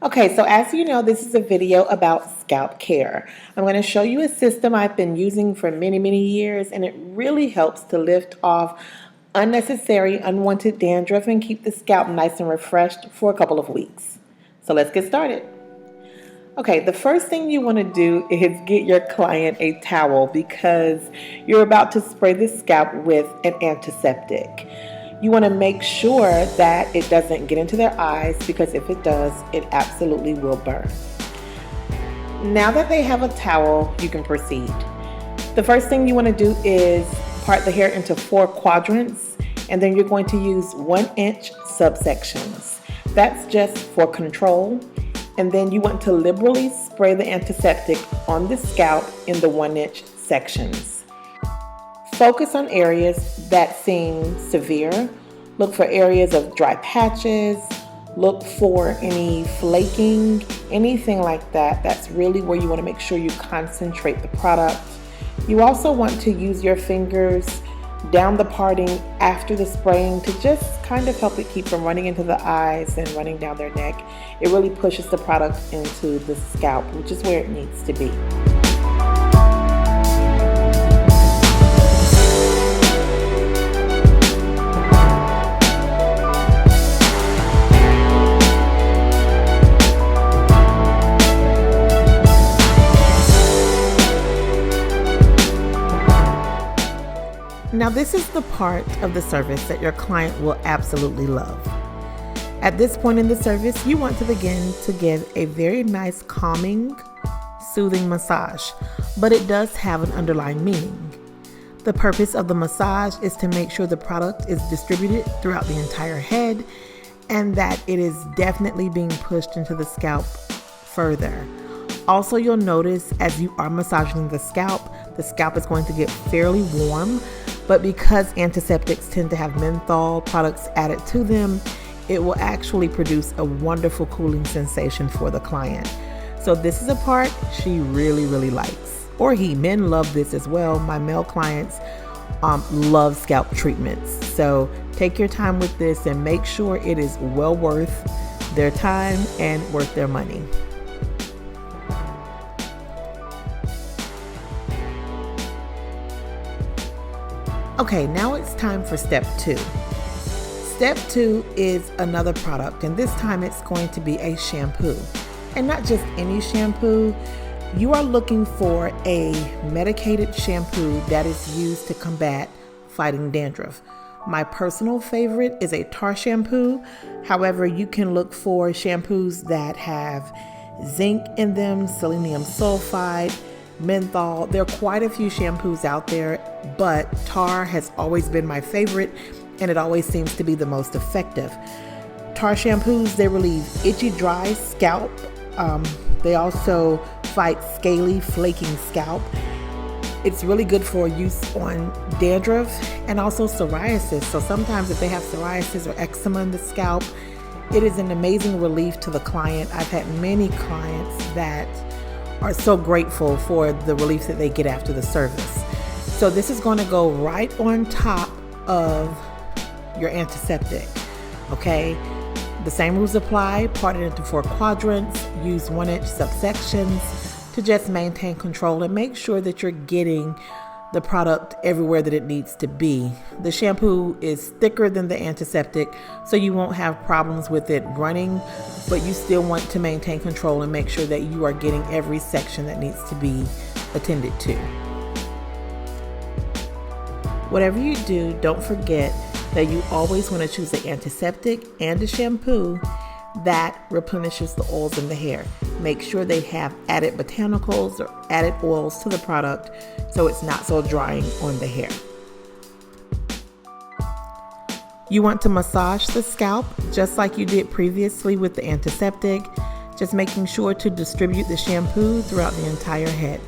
Okay, so as you know, this is a video about scalp care. I'm going to show you a system I've been using for many years, and it really helps to lift off unnecessary, unwanted dandruff and keep the scalp nice and refreshed for a couple of weeks. So let's get started. Okay, the first thing you want to do is get your client a towel because you're about to spray the scalp with an antiseptic. You want to make sure that it doesn't get into their eyes because if it does, it absolutely will burn. Now that they have a towel, you can proceed. The first thing you want to do is part the hair into 4 quadrants, and then you're going to use 1-inch subsections. That's just for control. And then you want to liberally spray the antiseptic on the scalp in the 1-inch sections. Focus on areas that seem severe. Look for areas of dry patches. Look for any flaking, anything like that. That's really where you want to make sure you concentrate the product. You also want to use your fingers down the parting after the spraying to just kind of help it keep from running into the eyes and running down their neck. It really pushes the product into the scalp, which is where it needs to be. Now this is the part of the service that your client will absolutely love. At this point in the service, you want to begin to give a very nice calming, soothing massage, but it does have an underlying meaning. The purpose of the massage is to make sure the product is distributed throughout the entire head and that it is definitely being pushed into the scalp further. Also, you'll notice as you are massaging the scalp is going to get fairly warm, but because antiseptics tend to have menthol products added to them, it will actually produce a wonderful cooling sensation for the client. So this is a part she really likes. Or he. Men love this as well. My male clients love scalp treatments. So take your time with this and make sure it is well worth their time and worth their money. Okay, now it's time for step 2. Step 2 is another product, and this time it's going to be a shampoo. And not just any shampoo. You are looking for a medicated shampoo that is used to combat fighting dandruff. My personal favorite is a tar shampoo. However, you can look for shampoos that have zinc in them, selenium sulfide, menthol. There are quite a few shampoos out there, but tar has always been my favorite and it always seems to be the most effective. Tar shampoos, they relieve itchy, dry scalp. They also fight scaly, flaking scalp. It's really good for use on dandruff and also psoriasis. So sometimes if they have psoriasis or eczema in the scalp, it is an amazing relief to the client. I've had many clients that are so grateful for the relief that they get after the service. So this is going to go right on top of your antiseptic, okay? The same rules apply. Part it into 4 quadrants. Use 1-inch subsections to just maintain control and make sure that you're getting the product everywhere that it needs to be. The shampoo is thicker than the antiseptic, so you won't have problems with it running, but you still want to maintain control and make sure that you are getting every section that needs to be attended to. Whatever you do, don't forget that you always want to choose an antiseptic and a shampoo that replenishes the oils in the hair. Make sure they have added botanicals or added oils to the product so it's not so drying on the hair. You want to massage the scalp just like you did previously with the antiseptic, just making sure to distribute the shampoo throughout the entire head.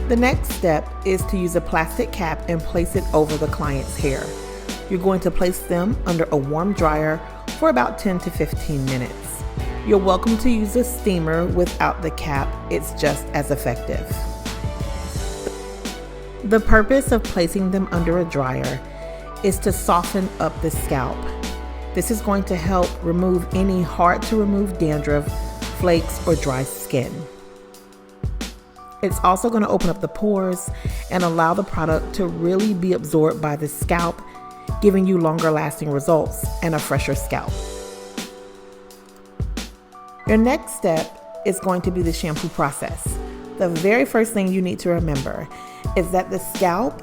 The next step is to use a plastic cap and place it over the client's hair. You're going to place them under a warm dryer for about 10 to 15 minutes. You're welcome to use a steamer without the cap. It's just as effective. The purpose of placing them under a dryer is to soften up the scalp. This is going to help remove any hard to remove dandruff, flakes, or dry skin. It's also going to open up the pores and allow the product to really be absorbed by the scalp, giving you longer lasting results and a fresher scalp. Your next step is going to be the shampoo process. The very first thing you need to remember is that the scalp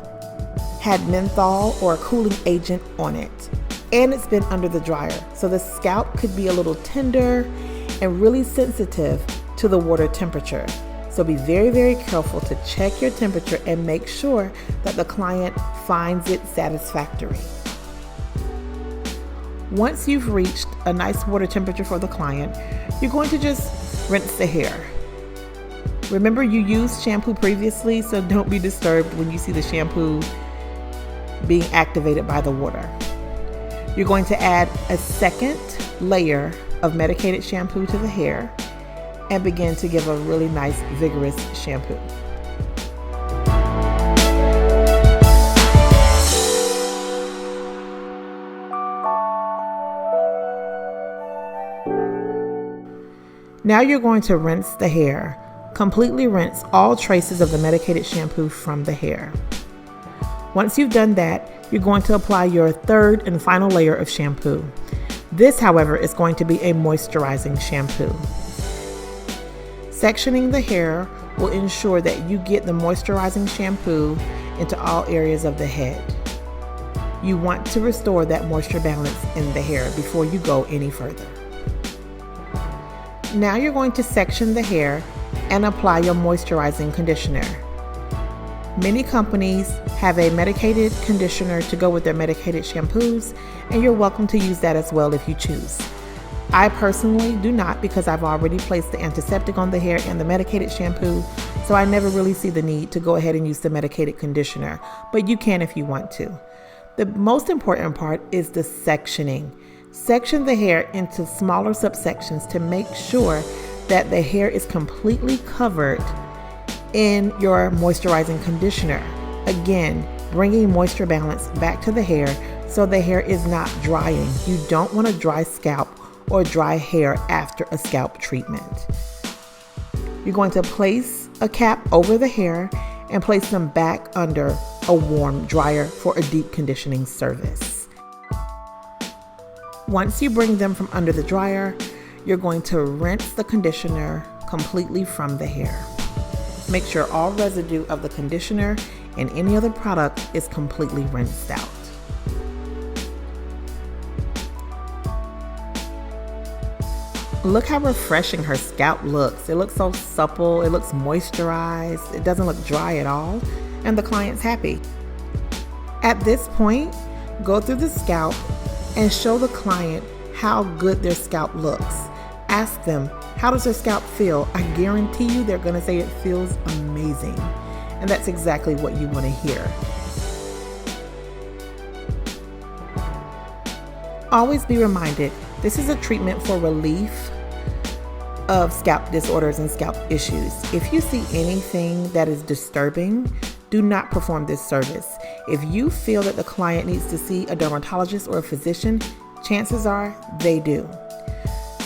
had menthol or a cooling agent on it, and it's been under the dryer. So the scalp could be a little tender and really sensitive to the water temperature. So be very, very careful to check your temperature and make sure that the client finds it satisfactory. Once you've reached a nice water temperature for the client, you're going to just rinse the hair. Remember, you used shampoo previously, so don't be disturbed when you see the shampoo being activated by the water. You're going to add a second layer of medicated shampoo to the hair and begin to give a really nice, vigorous shampoo. Now you're going to rinse the hair. Completely rinse all traces of the medicated shampoo from the hair. Once you've done that, you're going to apply your third and final layer of shampoo. This, however, is going to be a moisturizing shampoo. Sectioning the hair will ensure that you get the moisturizing shampoo into all areas of the head. You want to restore that moisture balance in the hair before you go any further. Now you're going to section the hair and apply your moisturizing conditioner. Many companies have a medicated conditioner to go with their medicated shampoos, and you're welcome to use that as well if you choose. I personally do not, because I've already placed the antiseptic on the hair and the medicated shampoo, so I never really see the need to go ahead and use the medicated conditioner, but you can if you want to. The most important part is the sectioning. Section the hair into smaller subsections to make sure that the hair is completely covered in your moisturizing conditioner. Again, bringing moisture balance back to the hair so the hair is not drying. You don't want a dry scalp or dry hair after a scalp treatment. You're going to place a cap over the hair and place them back under a warm dryer for a deep conditioning service. Once you bring them from under the dryer, you're going to rinse the conditioner completely from the hair. Make sure all residue of the conditioner and any other product is completely rinsed out. Look how refreshing her scalp looks. It looks so supple, it looks moisturized, it doesn't look dry at all, and the client's happy. At this point, go through the scalp and show the client how good their scalp looks. Ask them, how does their scalp feel? I guarantee you they're gonna say it feels amazing. And that's exactly what you wanna hear. Always be reminded, this is a treatment for relief of scalp disorders and scalp issues. If you see anything that is disturbing, do not perform this service. If you feel that the client needs to see a dermatologist or a physician, chances are they do.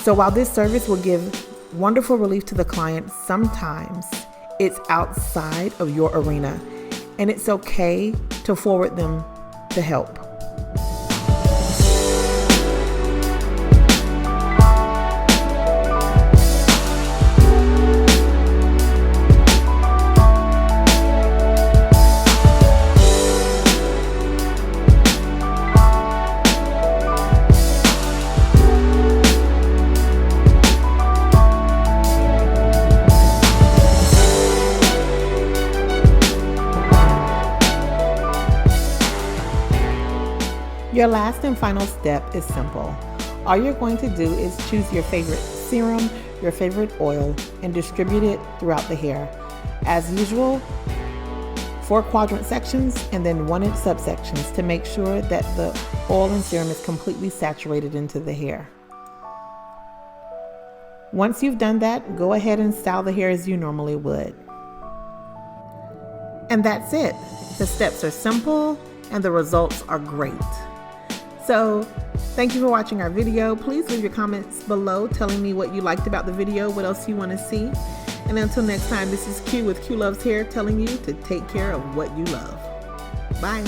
So while this service will give wonderful relief to the client, sometimes it's outside of your arena, and it's okay to forward them to help. Your last and final step is simple. All you're going to do is choose your favorite serum, your favorite oil, and distribute it throughout the hair. As usual, 4 quadrant sections and then 1-inch subsections to make sure that the oil and serum is completely saturated into the hair. Once you've done that, go ahead and style the hair as you normally would. And that's it. The steps are simple and the results are great. So thank you for watching our video. Please leave your comments below telling me what you liked about the video, what else you want to see. And until next time, this is Q with QLovesHair telling you to take care of what you love. Bye.